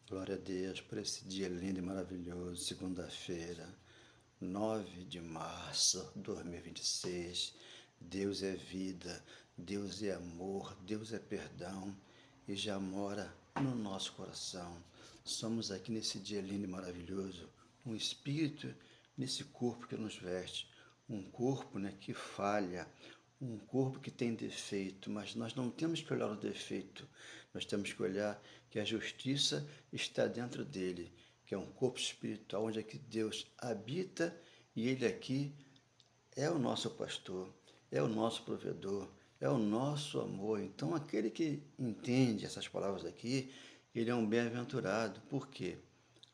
Glória a Deus por esse dia lindo e maravilhoso, segunda-feira, 9 de março de 2026. Deus é vida, Deus é amor, Deus é perdão e já mora no nosso coração. Somos aqui nesse dia lindo e maravilhoso, um espírito nesse corpo que nos veste, um corpo, que falha, um corpo que tem defeito, mas nós não temos que olhar o defeito, nós temos que olhar que a justiça está dentro dele, que é um corpo espiritual onde é que Deus habita e ele aqui é o nosso pastor, é o nosso provedor, é o nosso amor. Então aquele que entende essas palavras aqui, ele é um bem-aventurado. Por quê?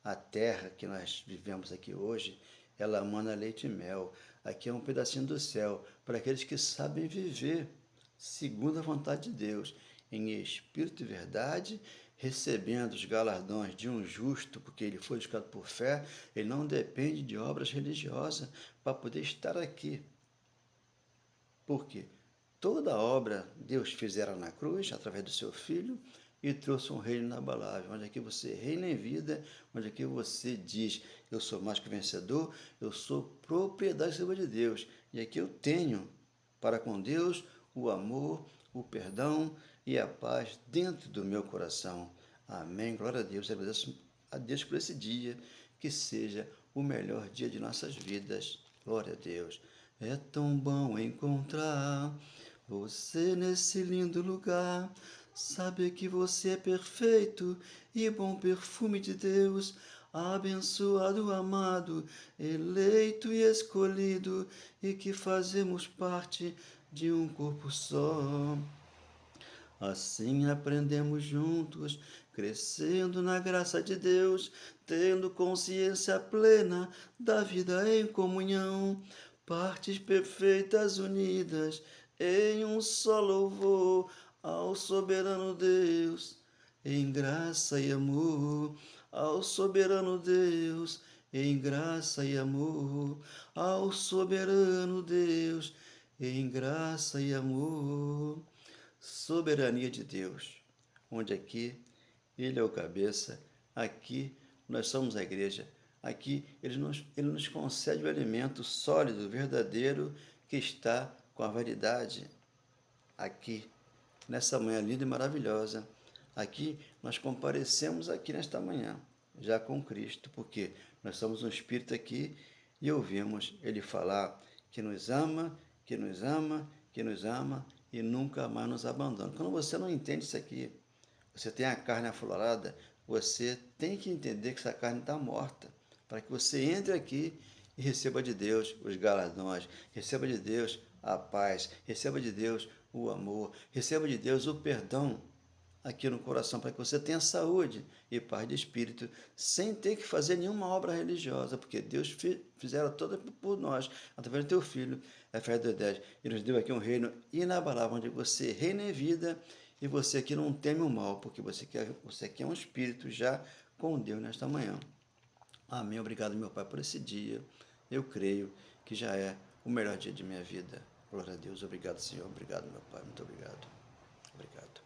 A terra que nós vivemos aqui hoje, ela mana leite e mel. Aqui é um pedacinho do céu para aqueles que sabem viver segundo a vontade de Deus, em espírito e verdade, recebendo os galardões de um justo, porque ele foi justificado por fé. Ele não depende de obras religiosas para poder estar aqui. Por quê? Toda obra Deus fizera na cruz, através do seu Filho, e trouxe um reino inabalável, onde aqui você reina em vida, onde aqui você diz, eu sou mais que vencedor, eu sou propriedade exclusiva de Deus, e aqui eu tenho para com Deus o amor, o perdão e a paz dentro do meu coração. Amém. Glória a Deus. Eu agradeço a Deus por esse dia, que seja o melhor dia de nossas vidas. Glória a Deus. É tão bom encontrar você nesse lindo lugar. Saber que você é perfeito e bom perfume de Deus, abençoado, amado, eleito e escolhido, e que fazemos parte de um corpo só. Assim aprendemos juntos, crescendo na graça de Deus, tendo consciência plena da vida em comunhão, partes perfeitas unidas em um só louvor ao soberano Deus, em graça e amor, ao soberano Deus, em graça e amor, ao soberano Deus, em graça e amor. Soberania de Deus, onde aqui Ele é o cabeça, aqui nós somos a igreja, aqui Ele nos concede o alimento sólido, verdadeiro, que está com a validade. Aqui, nessa manhã linda e maravilhosa, aqui nós comparecemos aqui nesta manhã, já com Cristo, porque nós somos um Espírito aqui e ouvimos Ele falar que nos ama, que nos ama, que nos ama e nunca mais nos abandona. Quando você não entende isso aqui, você tem a carne aflorada, você tem que entender que essa carne está morta, para que você entre aqui e receba de Deus os galardões, receba de Deus a paz, receba de Deus o amor, receba de Deus o perdão aqui no coração, para que você tenha saúde e paz de espírito, sem ter que fazer nenhuma obra religiosa, porque Deus fizera toda por nós, através do teu Filho, Efésios 10, e nos deu aqui um reino inabalável, onde você reina em vida, e você aqui não teme o mal, porque você aqui é um espírito já com Deus nesta manhã. Amém. Obrigado, meu Pai, por esse dia. Eu creio que já é o melhor dia de minha vida. Glória a Deus. Obrigado, Senhor. Obrigado, meu Pai. Muito obrigado. Obrigado.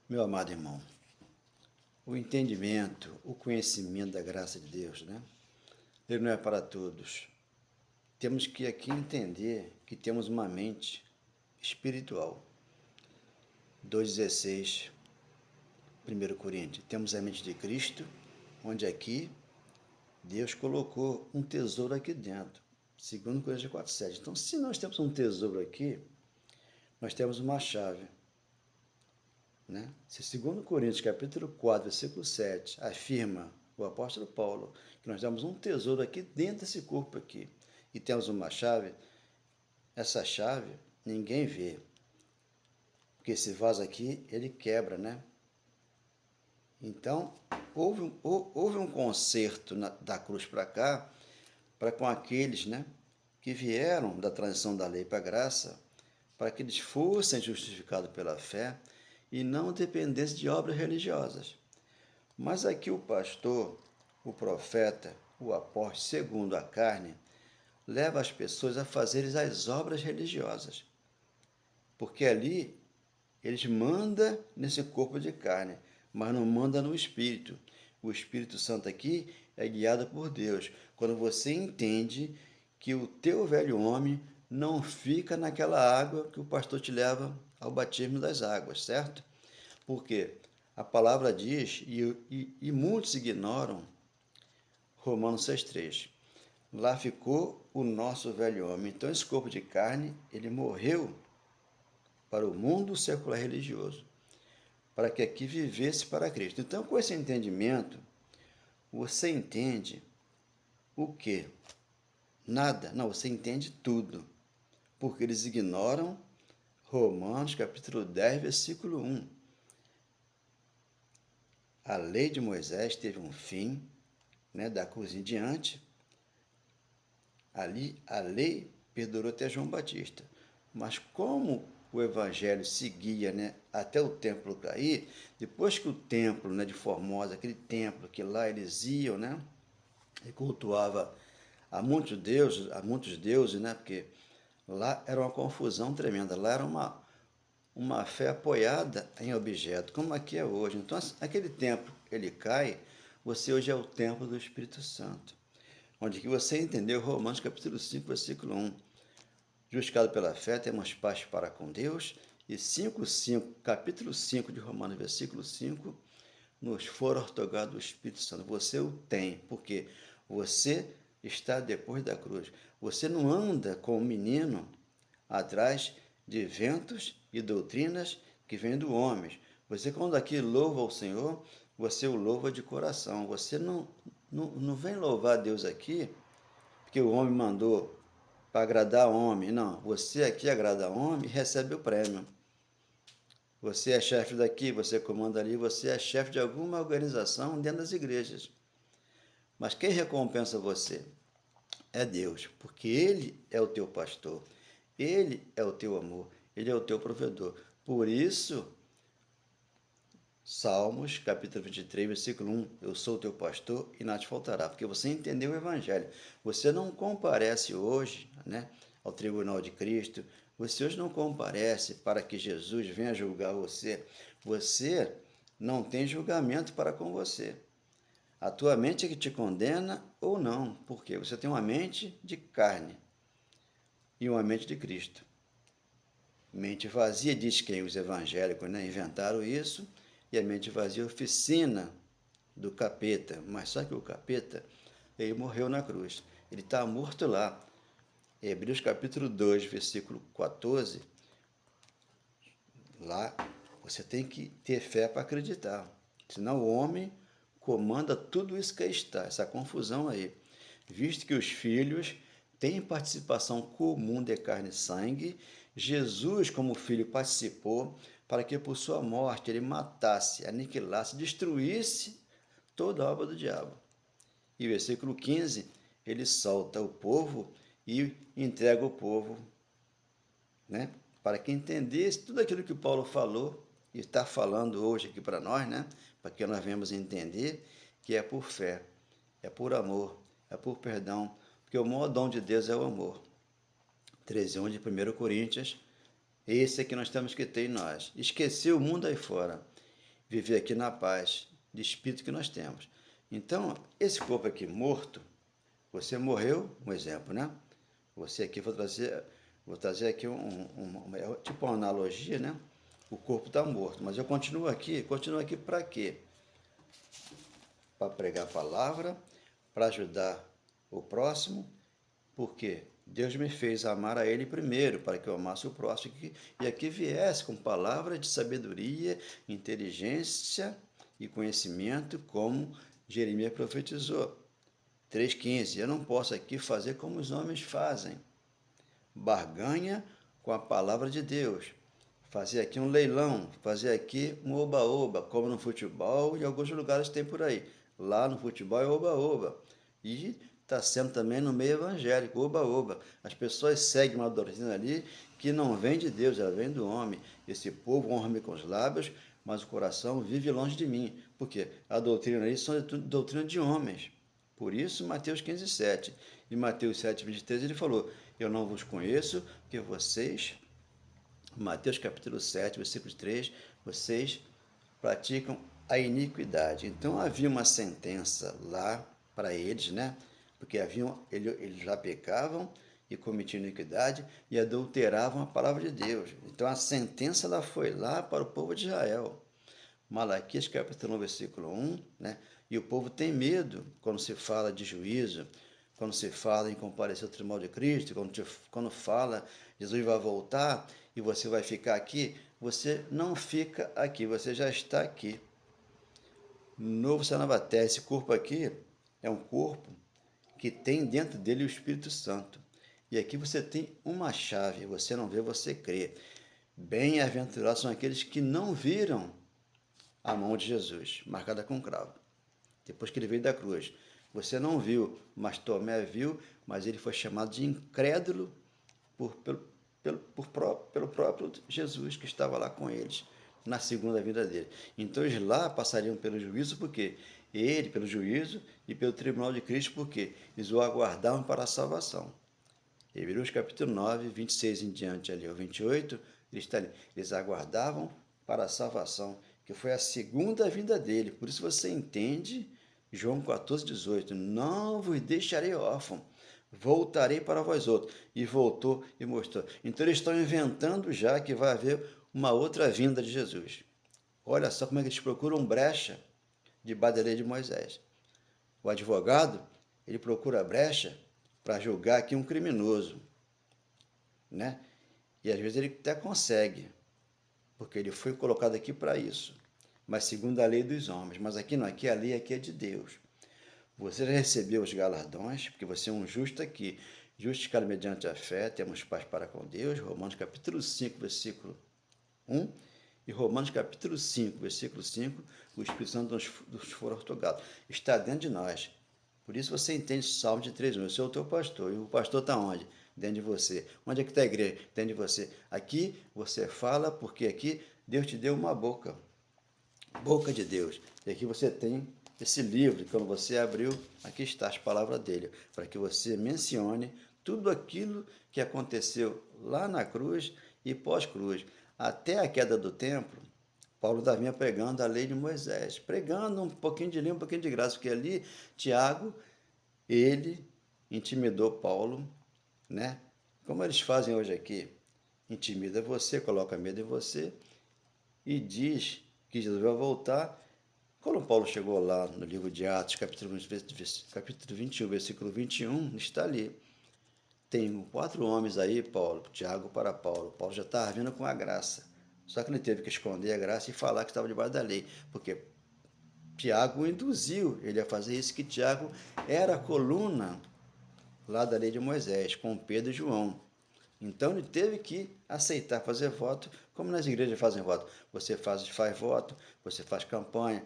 Meu amado irmão, o entendimento, o conhecimento da graça de Deus, ele não é para todos. Temos que aqui entender que temos uma mente espiritual. 2,16, 1 Coríntios. Temos a mente de Cristo, onde aqui Deus colocou um tesouro aqui dentro. 2 Coríntios 4,7. Então, se nós temos um tesouro aqui, nós temos uma chave. Se 2 Coríntios capítulo 4, versículo 7, afirma o apóstolo Paulo que nós temos um tesouro aqui dentro desse corpo aqui, e temos uma chave, essa chave ninguém vê, porque esse vaso aqui, ele quebra, Então, houve um conserto da cruz para cá, para com aqueles, que vieram da transição da lei para a graça, para que eles fossem justificados pela fé e não dependessem de obras religiosas. Mas aqui o pastor, o profeta, o apóstolo, segundo a carne, leva as pessoas a fazerem as obras religiosas, porque ali eles mandam nesse corpo de carne, mas não manda no Espírito. O Espírito Santo aqui é guiado por Deus. Quando você entende que o teu velho homem não fica naquela água que o pastor te leva ao batismo das águas, certo? Porque a palavra diz, e muitos ignoram, Romanos 6,3. Lá ficou o nosso velho homem. Então esse corpo de carne, ele morreu para o mundo secular religioso, para que aqui vivesse para Cristo. Então, com esse entendimento, você entende o quê? Nada. Não, você entende tudo. Porque eles ignoram Romanos capítulo 10, versículo 1. A lei de Moisés teve um fim, né, da cruz em diante. Ali a lei perdurou até João Batista. Mas como o evangelho seguia, né, até o templo cair, depois que o templo, né, de Formosa, aquele templo que lá eles iam, né, e cultuava a muitos deuses, né, porque lá era uma confusão tremenda, lá era uma fé apoiada em objeto, como aqui é hoje. Então, aquele templo, ele cai, você hoje é o templo do Espírito Santo, onde que você entendeu Romanos capítulo 5, versículo 1. Justificado pela fé, temos paz para com Deus. E capítulo 5 de Romanos, versículo 5, nos for otorgado o Espírito Santo. Você o tem, porque você está depois da cruz. Você não anda como um menino atrás de ventos e doutrinas que vêm do homem. Você, quando aqui louva o Senhor, você o louva de coração. Você não vem louvar Deus aqui porque o homem mandou para agradar o homem. Não, você aqui agrada o homem e recebe o prêmio. Você é chefe daqui, você comanda ali, você é chefe de alguma organização dentro das igrejas. Mas quem recompensa você? É Deus, porque Ele é o teu pastor, Ele é o teu amor, Ele é o teu provedor. Por isso, Salmos, capítulo 23, versículo 1, eu sou o teu pastor e nada te faltará, porque você entendeu o evangelho. Você não comparece hoje, né, ao tribunal de Cristo, você hoje não comparece para que Jesus venha julgar você. Você não tem julgamento para com você. A tua mente é que te condena ou não, porque você tem uma mente de carne e uma mente de Cristo. Mente vazia, diz quem? Os evangélicos, né, inventaram isso, e a mente vazia é oficina do capeta. Mas só que o capeta, ele morreu na cruz. Ele está morto lá. Hebreus capítulo 2, versículo 14, lá você tem que ter fé para acreditar. Senão o homem comanda tudo isso que está, essa confusão aí. Visto que os filhos têm participação comum de carne e sangue, Jesus, como filho, participou para que por sua morte ele matasse, aniquilasse, destruísse toda a obra do diabo. E versículo 15, ele solta o povo e entrega o povo, né, para que entendesse tudo aquilo que Paulo falou e está falando hoje aqui para nós, né, para que nós venhamos entender que é por fé, é por amor, é por perdão, porque o maior dom de Deus é o amor. 13:1 de 1 Coríntios, esse é que nós temos que ter em nós. Esquecer o mundo aí fora, viver aqui na paz de espírito que nós temos. Então, esse corpo aqui morto, você morreu, um exemplo, né? Você aqui, vou trazer aqui tipo uma analogia, né? O corpo está morto, mas eu continuo aqui para quê? Para pregar a palavra, para ajudar o próximo, porque Deus me fez amar a Ele primeiro, para que eu amasse o próximo, e aqui viesse com palavra de sabedoria, inteligência e conhecimento, como Jeremias profetizou. 3,15, eu não posso aqui fazer como os homens fazem, barganha com a palavra de Deus, fazer aqui um leilão, fazer aqui um oba-oba, como no futebol e alguns lugares tem por aí. Lá no futebol é oba-oba. E está sendo também no meio evangélico, oba-oba. As pessoas seguem uma doutrina ali que não vem de Deus, ela vem do homem. Esse povo honra-me com os lábios, mas o coração vive longe de mim. Por quê? A doutrina ali são doutrina de homens. Por isso, Mateus 15:7. E Mateus 7:23 ele falou, eu não vos conheço, porque vocês, Mateus capítulo 7, versículo 3, vocês praticam a iniquidade. Então havia uma sentença lá para eles, né? Porque eles já pecavam e cometiam iniquidade e adulteravam a palavra de Deus. Então a sentença ela foi lá para o povo de Israel. Malaquias capítulo 1, versículo 1, né? E o povo tem medo quando se fala de juízo, quando se fala em comparecer ao tribunal de Cristo, quando fala Jesus vai voltar e você vai ficar aqui, você não fica aqui, você já está aqui. Novo céu, nova terra, esse corpo aqui é um corpo que tem dentro dele o Espírito Santo. E aqui você tem uma chave, você não vê, você crê. Bem-aventurados são aqueles que não viram a mão de Jesus, marcada com cravo, depois que ele veio da cruz. Você não viu, mas Tomé viu, mas ele foi chamado de incrédulo pelo próprio Jesus que estava lá com eles na segunda vinda dele. Então eles lá passariam pelo juízo, porque ele, pelo juízo, e pelo tribunal de Cristo, porque eles o aguardavam para a salvação. Hebreus capítulo 9, 26 em diante, ali, o 28, eles aguardavam para a salvação, que foi a segunda vinda dele. Por isso você entende João 14, 18, não vos deixarei órfão, voltarei para vós outros. E voltou e mostrou. Então eles estão inventando já que vai haver uma outra vinda de Jesus. Olha só como é que eles procuram brecha debaixo da lei de Moisés. O advogado, ele procura brecha para julgar aqui um criminoso, né? E às vezes ele até consegue, porque ele foi colocado aqui para isso, mas segundo a lei dos homens. Mas aqui não, aqui a lei aqui é de Deus. Você já recebeu os galardões, porque você é um justo aqui. Justificado mediante a fé, temos paz para com Deus. Romanos capítulo 5, versículo 1. E Romanos capítulo 5, versículo 5, o Espírito Santo nos for otorgado. Está dentro de nós. Por isso você entende Salmo de 3:1. Eu sou o teu pastor. E o pastor está onde? Dentro de você. Onde é que está a igreja? Dentro de você. Aqui você fala, porque aqui Deus te deu uma boca. Boca de Deus. E aqui você tem esse livro, quando você abriu, aqui está as palavras dele, para que você mencione tudo aquilo que aconteceu lá na cruz e pós-cruz. Até a queda do templo, Paulo ainda vinha pregando a lei de Moisés, pregando um pouquinho de lei, um pouquinho de graça, porque ali Tiago, ele intimidou Paulo, né? Como eles fazem hoje aqui, intimida você, coloca medo em você e diz que Jesus vai voltar. Quando Paulo chegou lá no livro de Atos, capítulo 21, versículo 21, está ali. Tem 4 homens aí, Paulo, Tiago para Paulo. Paulo já estava vindo com a graça. Só que ele teve que esconder a graça e falar que estava debaixo da lei, porque Tiago o induziu ele a fazer isso, que Tiago era a coluna lá da lei de Moisés, com Pedro e João. Então ele teve que aceitar fazer voto, como nas igrejas fazem voto. Você faz voto, você faz campanha,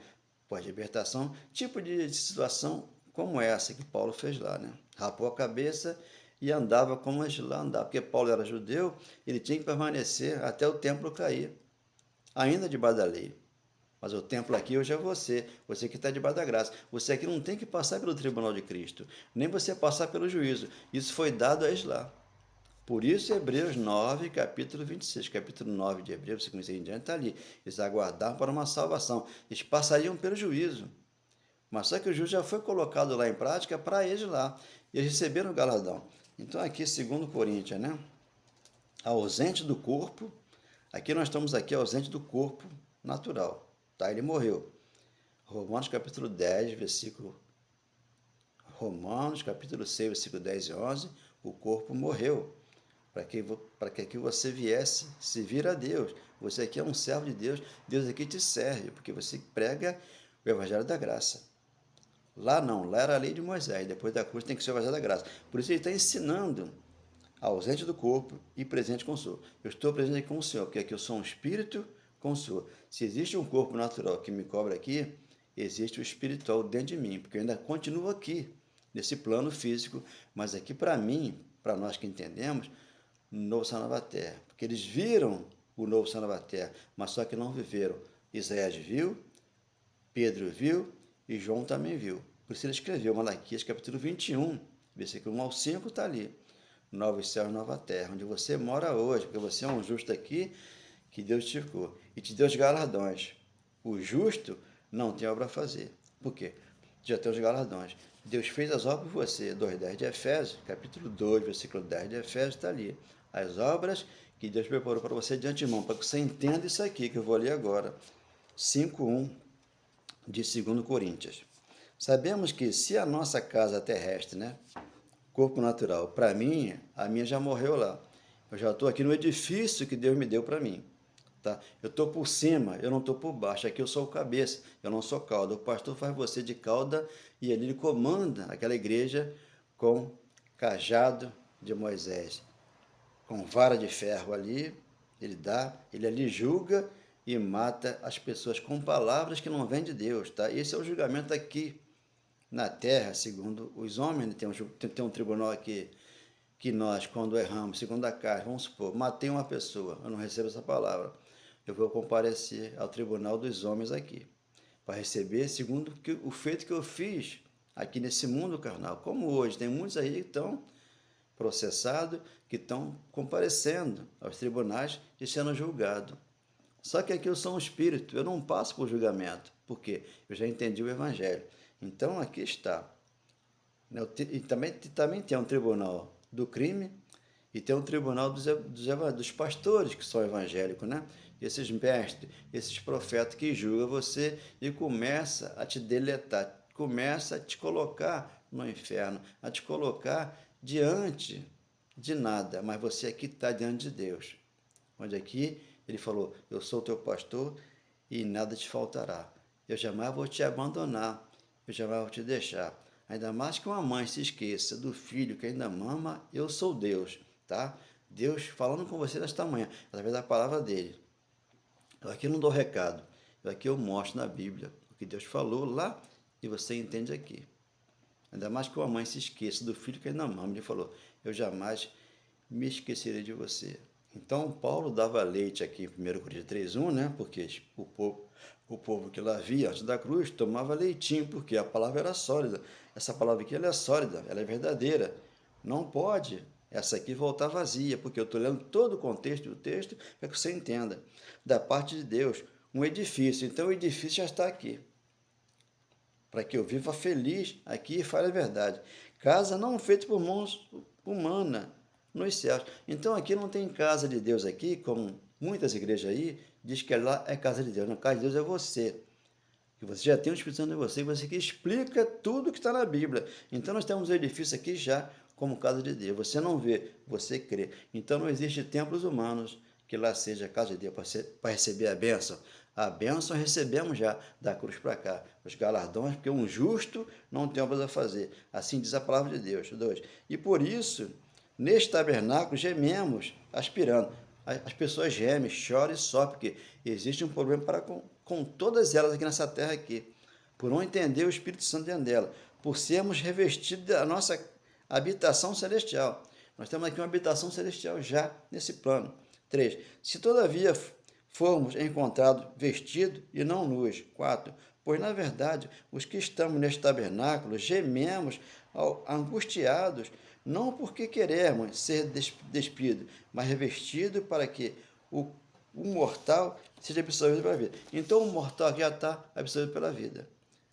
pós-libertação, tipo de situação como essa que Paulo fez lá, né? Rapou a cabeça e andava como eles lá andavam, porque Paulo era judeu, ele tinha que permanecer até o templo cair, ainda debaixo da lei. Mas o templo aqui hoje é você que está debaixo da graça. Você aqui não tem que passar pelo tribunal de Cristo, nem você passar pelo juízo. Isso foi dado a eles lá. Por isso, Hebreus 9, capítulo 26, capítulo 9 de Hebreus, 5 em diante, está ali. Eles aguardavam para uma salvação. Eles passariam pelo juízo. Mas só que o juízo já foi colocado lá em prática para eles lá. E eles receberam o galardão. Então, aqui, segundo Coríntios, né? Ausente do corpo. Aqui nós estamos aqui ausente do corpo natural. Tá? Ele morreu. Romanos capítulo 10, versículo... Romanos capítulo 6, versículo 10 e 11. O corpo morreu. Para que aqui você viesse servir a Deus. Você aqui é um servo de Deus, Deus aqui te serve, porque você prega o Evangelho da Graça. Lá não, lá era a lei de Moisés, depois da cruz tem que ser o Evangelho da Graça. Por isso ele está ensinando, ausente do corpo e presente com o Senhor. Eu estou presente aqui com o Senhor, porque aqui eu sou um espírito com o Senhor. Se existe um corpo natural que me cobra aqui, existe o espiritual dentro de mim, porque eu ainda continuo aqui, nesse plano físico, mas aqui para mim, para nós que entendemos, novo céu e nova terra, porque eles viram o novo céu e nova terra, mas só que não viveram. Isaías viu, Pedro viu e João também viu. Por isso ele escreveu Malaquias capítulo 21, versículo 1 ao 5 está ali. Novos céus e nova terra, onde você mora hoje, porque você é um justo aqui, que Deus te ficou. E te deu os galardões. O justo não tem obra a fazer. Por quê? Já tem os galardões. Deus fez as obras por você. 2:10 de Efésios, capítulo 2, versículo 10 de Efésios, está ali. As obras que Deus preparou para você de antemão, para que você entenda isso aqui que eu vou ler agora. 5:1 de 2 Coríntios. Sabemos que se a nossa casa terrestre, né, corpo natural, para mim, a minha já morreu lá. Eu já estou aqui no edifício que Deus me deu para mim. Tá? Eu estou por cima, eu não estou por baixo. Aqui eu sou o cabeça, eu não sou cauda. O pastor faz você de cauda e ele comanda aquela igreja com cajado de Moisés, com vara de ferro ali, ele ali julga e mata as pessoas com palavras que não vêm de Deus. Tá? Esse é o julgamento aqui na terra, segundo os homens. Tem um tribunal aqui que nós, quando erramos, segundo a carne, vamos supor, matei uma pessoa, eu não recebo essa palavra, eu vou comparecer ao tribunal dos homens aqui, para receber segundo o feito que eu fiz aqui nesse mundo carnal. Como hoje, tem muitos aí que estão processados, que estão comparecendo aos tribunais e sendo julgados. Só que aqui eu sou um espírito, eu não passo por julgamento, porque eu já entendi o evangelho. Então aqui está. E também tem um tribunal do crime e tem um tribunal dos pastores que são evangélicos, né? Esses mestres, esses profetas que julgam você e começa a te deletar, começa a te colocar no inferno, a te colocar diante de nada, mas você aqui está diante de Deus. Onde aqui ele falou, eu sou teu pastor e nada te faltará. Eu jamais vou te abandonar, eu jamais vou te deixar. Ainda mais que uma mãe se esqueça do filho que ainda mama, eu sou Deus, tá? Deus falando com você nesta manhã, através da palavra dele. Eu aqui não dou recado, aqui eu mostro na Bíblia o que Deus falou lá e você entende aqui. Ainda mais que uma mãe se esqueça do filho que ainda mama, ele falou, eu jamais me esquecerei de você. Então, Paulo dava leite aqui em 1 Coríntios 3:1, né? Porque o povo que lá via antes da cruz tomava leitinho, porque a palavra era sólida. Essa palavra aqui ela é sólida, ela é verdadeira. Não pode essa aqui voltar vazia, porque eu estou lendo todo o contexto do texto para que você entenda. Da parte de Deus, um edifício. Então, o edifício já está aqui. Para que eu viva feliz aqui e fale a verdade. Casa não feita por mãos humanas nos céus. Então aqui não tem casa de Deus aqui, como muitas igrejas aí diz que lá é casa de Deus. Na casa de Deus é você. Que você já tem um Espírito Santo em você, você que explica tudo que está na Bíblia. Então nós temos um edifício aqui já como casa de Deus. Você não vê, você crê. Então não existe templos humanos que lá seja a casa de Deus para receber a bênção. A bênção recebemos já da cruz para cá. Os galardões, porque um justo não tem obras a fazer. Assim diz a palavra de Deus. 2. E por isso, neste tabernáculo, gememos, aspirando. As pessoas gemem, choram e sofrem, porque existe um problema com todas elas aqui nessa terra aqui. Por não entender o Espírito Santo dentro dela. Por sermos revestidos da nossa habitação celestial. Nós temos aqui uma habitação celestial já nesse plano. 3. Se todavia formos encontrados vestidos e não nus. 4. Pois, na verdade, os que estamos neste tabernáculo gememos angustiados, não porque queremos ser despidos, mas revestidos para que o mortal seja absorvido pela vida. Então, o mortal já está absorvido pela vida.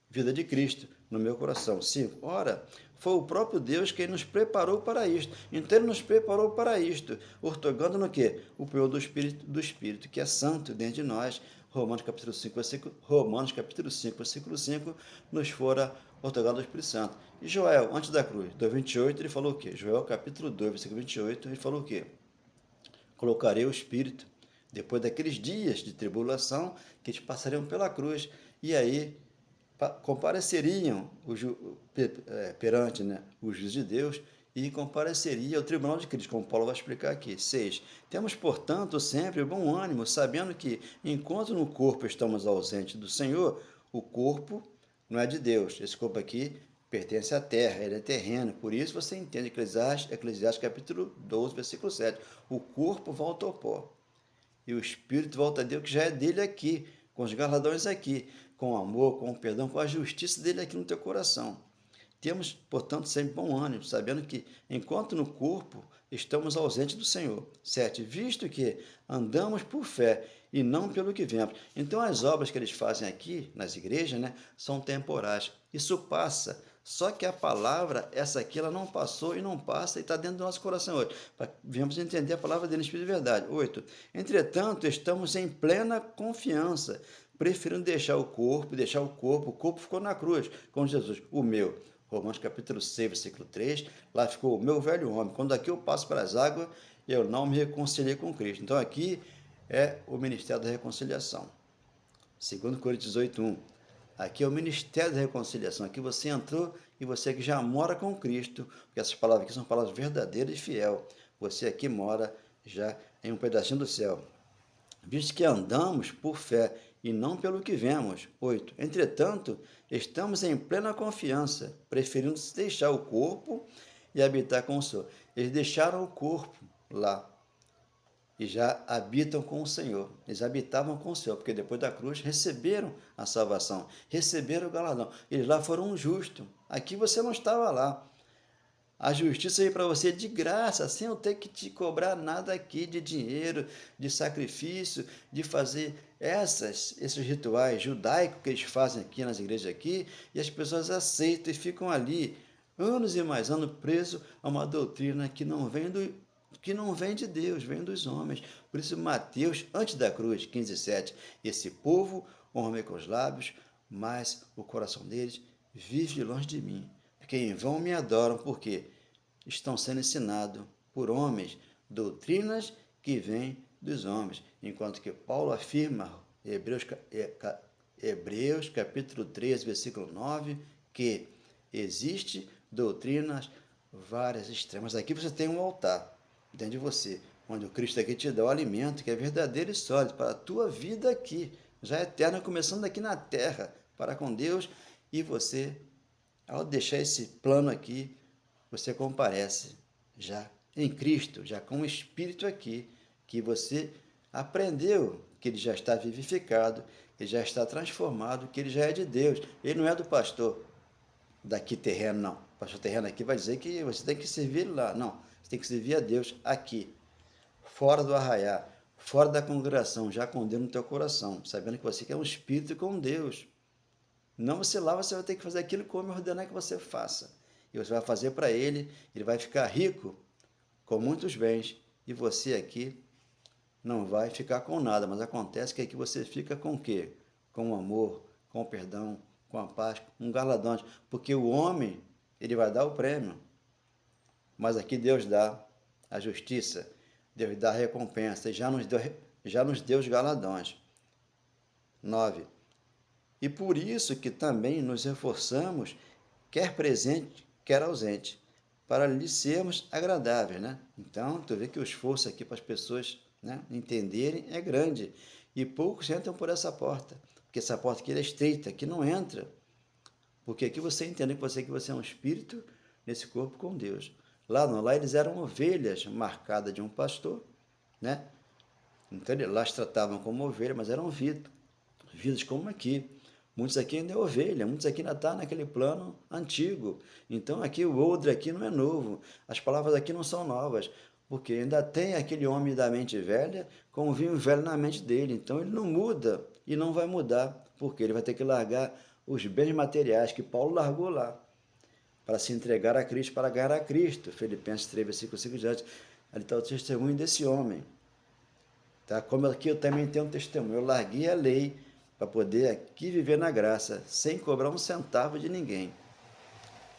Vida de Cristo no meu coração. 5. Ora, foi o próprio Deus quem nos preparou para isto. Então, Ele nos preparou para isto. Ortogando no quê? O penhor do Espírito, que é santo dentro de nós. Romanos capítulo 5, versículo 5, nos fora ortogado do Espírito Santo. E Joel, antes da cruz, 2:28, ele falou o quê? Joel capítulo 2, versículo 28, ele falou o quê? Colocarei o Espírito, depois daqueles dias de tribulação, que eles passariam pela cruz. E aí, compareceriam perante, né, o juízo de Deus e compareceria ao tribunal de Cristo, como Paulo vai explicar aqui. 6. Temos, portanto, sempre bom ânimo, sabendo que, enquanto no corpo estamos ausentes do Senhor, o corpo não é de Deus. Esse corpo aqui pertence à terra, ele é terreno. Por isso você entende Eclesiastes capítulo 12, versículo 7. O corpo volta ao pó e o espírito volta a Deus, que já é dele aqui, com os galardões aqui, com o amor, com o perdão, com a justiça dele aqui no teu coração. Temos, portanto, sempre bom ânimo, sabendo que, enquanto no corpo, estamos ausentes do Senhor. 7. Visto que andamos por fé e não pelo que vemos. Então, as obras que eles fazem aqui nas igrejas, né, são temporais. Isso passa. Só que a palavra, essa aqui, ela não passou e não passa e está dentro do nosso coração hoje. Vamos entender a palavra dele em espírito de verdade. 8. Entretanto, estamos em plena confiança, preferindo deixar o corpo ficou na cruz com Jesus, o meu. Romanos capítulo 6, versículo 3, lá ficou o meu velho homem. Quando aqui eu passo para as águas, eu não me reconciliei com Cristo. Então aqui é o ministério da reconciliação. 2 Coríntios 8:1. Aqui é o ministério da reconciliação. Aqui você entrou e você que já mora com Cristo, porque essas palavras aqui são palavras verdadeiras e fiel. Você aqui mora já em um pedacinho do céu. Visto que andamos por fé e não pelo que vemos. 8. Entretanto, estamos em plena confiança, preferindo deixar o corpo e habitar com o Senhor. Eles deixaram o corpo lá e já habitam com o Senhor. Eles habitavam com o Senhor, porque depois da cruz receberam a salvação, receberam o galardão. Eles lá foram justos. Aqui você não estava lá. A justiça veio para você de graça, sem eu ter que te cobrar nada aqui de dinheiro, de sacrifício, de fazer esses rituais judaicos que eles fazem aqui nas igrejas aqui, e as pessoas aceitam e ficam ali, anos e mais anos, presos a uma doutrina que não vem de Deus, vem dos homens. Por isso, Mateus, antes da cruz, 15:7, esse povo honra-me com os lábios, mas o coração deles vive longe de mim. Porque em vão me adoram, porque estão sendo ensinados por homens doutrinas que vêm dos homens. Enquanto que Paulo afirma, Hebreus capítulo 13, versículo 9, que existe doutrinas várias extremas. Aqui você tem um altar dentro de você, onde o Cristo aqui te dá o alimento que é verdadeiro e sólido para a tua vida aqui, já eterna, começando aqui na terra, para com Deus, e você, ao deixar esse plano aqui, você comparece já em Cristo, já com o Espírito aqui, que você aprendeu que ele já está vivificado, ele já está transformado, que ele já é de Deus. Ele não é do pastor daqui terreno, não. O pastor terreno aqui vai dizer que você tem que servir ele lá. Não, você tem que servir a Deus aqui, fora do arraiá, fora da congregação, já com Deus no teu coração, sabendo que você quer um Espírito com Deus. Não, você lá você vai ter que fazer aquilo que o homem ordenar que você faça. E você vai fazer para ele, ele vai ficar rico com muitos bens. E você aqui não vai ficar com nada, mas acontece que aqui você fica com o quê? Com o amor, com o perdão, com a paz, com galardões. Porque o homem, ele vai dar o prêmio. Mas aqui Deus dá a justiça, Deus dá a recompensa, e já nos deu os galardões. 9. E por isso que também nos reforçamos, quer presente, quer ausente, para lhe sermos agradáveis, né? Então, tu vê que o esforço aqui para as pessoas, né, entenderem é grande. E poucos entram por essa porta, porque essa porta aqui é estreita, aqui não entra. Porque aqui você entende que você é um espírito nesse corpo com Deus. Lá não, lá eles eram ovelhas marcadas de um pastor, né? Então, lá se tratavam como ovelha, mas eram vidas como aqui. Muitos aqui ainda é ovelha, muitos aqui ainda estão naquele plano antigo. Então aqui o odre aqui não é novo, as palavras aqui não são novas, porque ainda tem aquele homem da mente velha com o vinho velho na mente dele. Então ele não muda e não vai mudar, porque ele vai ter que largar os bens materiais que Paulo largou lá, para se entregar a Cristo, para ganhar a Cristo. Filipenses 3, versículo 5 diante. Ali está o testemunho desse homem. Tá? Como aqui eu também tenho um testemunho, eu larguei a lei para poder aqui viver na graça, sem cobrar um centavo de ninguém.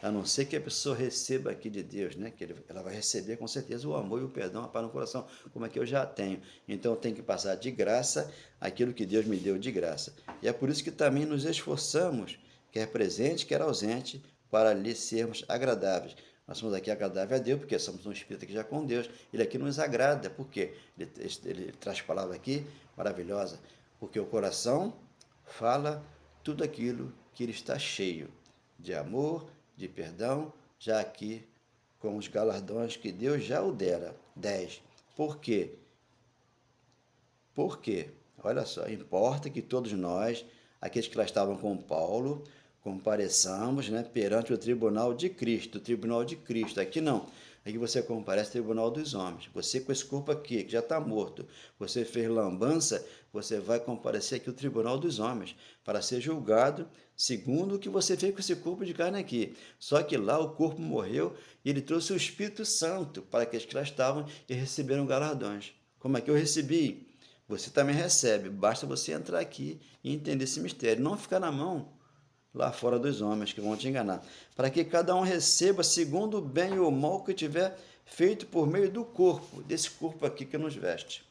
A não ser que a pessoa receba aqui de Deus, né? Que ela vai receber com certeza o amor e o perdão, a paz no coração, como é que eu já tenho. Então eu tenho que passar de graça aquilo que Deus me deu de graça. E é por isso que também nos esforçamos, quer presente, quer ausente, para lhe sermos agradáveis. Nós somos aqui agradáveis a Deus, porque somos um espírito aqui já com Deus. Ele aqui nos agrada, porque ele traz palavra aqui maravilhosa, porque o coração fala tudo aquilo que ele está cheio de amor, de perdão, já aqui com os galardões que Deus já o dera. 10. Por quê? Por quê? Olha só, importa que todos nós, aqueles que lá estavam com Paulo, compareçamos, né, perante o tribunal de Cristo. Aqui não. Aqui você comparece ao tribunal dos homens. Você com esse corpo aqui, que já está morto, você fez lambança, você vai comparecer aqui ao tribunal dos homens, para ser julgado segundo o que você fez com esse corpo de carne aqui. Só que lá o corpo morreu e ele trouxe o Espírito Santo para aqueles que lá estavam e receberam galardões. Como é que eu recebi? Você também recebe, basta você entrar aqui e entender esse mistério, não ficar na mão lá fora dos homens que vão te enganar, para que cada um receba segundo o bem ou o mal que tiver feito por meio do corpo, desse corpo aqui que nos veste.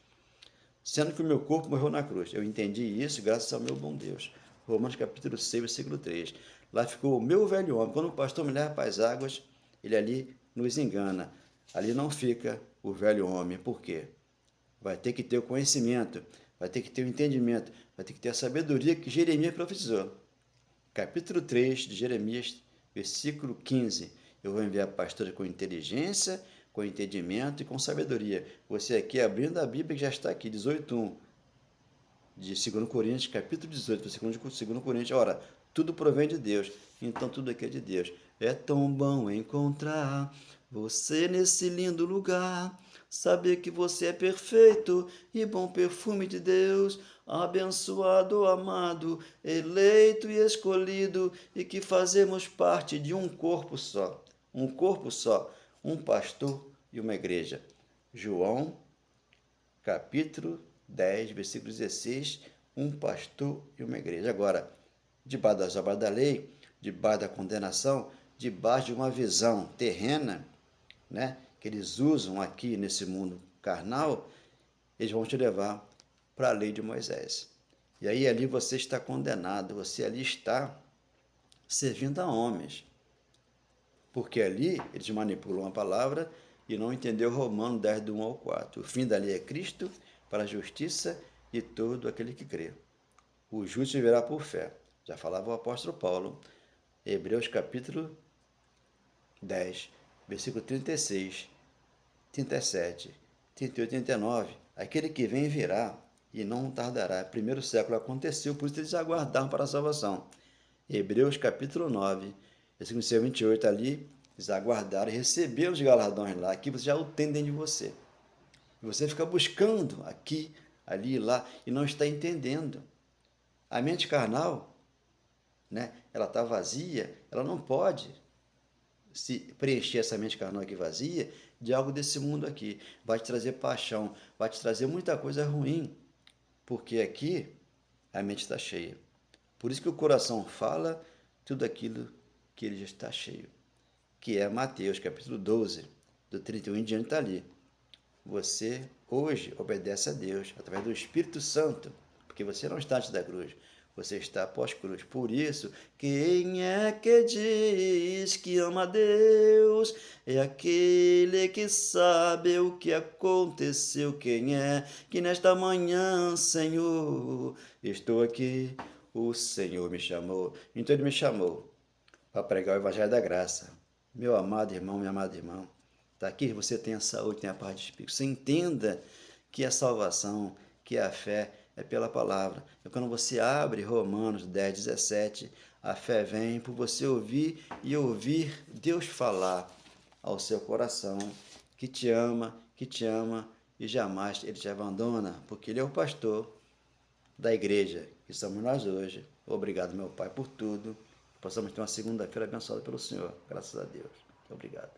Sendo que o meu corpo morreu na cruz. Eu entendi isso graças ao meu bom Deus. Romanos capítulo 6, versículo 3. Lá ficou o meu velho homem. Quando o pastor me leva para as águas, ele ali nos engana. Ali não fica o velho homem. Por quê? Vai ter que ter o conhecimento, vai ter que ter o entendimento, vai ter que ter a sabedoria que Jeremias profetizou. Capítulo 3 de Jeremias, versículo 15. Eu vou enviar pastores com inteligência, com entendimento e com sabedoria. Você aqui abrindo a Bíblia que já está aqui, 18:1 de 2 Coríntios, capítulo 18, versículo de 2 Coríntios. Ora, tudo provém de Deus, então tudo aqui é de Deus. É tão bom encontrar você nesse lindo lugar, saber que você é perfeito e bom perfume de Deus, abençoado, amado, eleito e escolhido, e que fazemos parte de um corpo só, um pastor e uma igreja. João, capítulo 10, versículo 16, um pastor e uma igreja. Agora, debaixo das obras da lei, debaixo da condenação, debaixo de uma visão terrena, né, que eles usam aqui nesse mundo carnal, eles vão te levar para a lei de Moisés. E aí ali você está condenado, você ali está servindo a homens. Porque ali eles manipulam a palavra e não entendeu Romanos 10, do 1 ao 4. O fim da lei é Cristo para a justiça de todo aquele que crê. O justo viverá por fé. Já falava o apóstolo Paulo, Hebreus capítulo 10, versículo 36, 37, 38 e 39. Aquele que vem virá e não tardará. Primeiro século aconteceu, por isso eles aguardaram para a salvação. Hebreus capítulo 9, versículo 28 ali, eles aguardaram e receberam os galardões lá. Aqui você já o tem dentro de você. E você fica buscando aqui, ali e lá e não está entendendo. A mente carnal, né, ela está vazia, ela não pode se preencher essa mente carnal aqui vazia de algo desse mundo aqui. Vai te trazer paixão, vai te trazer muita coisa ruim, porque aqui a mente está cheia. Por isso que o coração fala tudo aquilo que ele já está cheio, que é Mateus capítulo 12, do 31 em diante está ali. Você hoje obedece a Deus através do Espírito Santo, porque você não está antes da cruz, você está pós-cruz. Por isso, quem é que diz que ama a Deus? É aquele que sabe o que aconteceu. Quem é que nesta manhã, Senhor, estou aqui, o Senhor me chamou. Então ele me chamou para pregar o Evangelho da Graça. Meu amado irmão, minha amada irmã, está aqui, você tem a saúde, tem a paz de espírito. Você entenda que a salvação, que a fé é pela palavra. E quando você abre Romanos 10, 17, a fé vem por você ouvir e ouvir Deus falar ao seu coração, que te ama e jamais ele te abandona, porque ele é o pastor da igreja, que somos nós hoje. Obrigado, meu Pai, por tudo. Possamos ter uma segunda-feira abençoada pelo Senhor. Graças a Deus. Obrigado.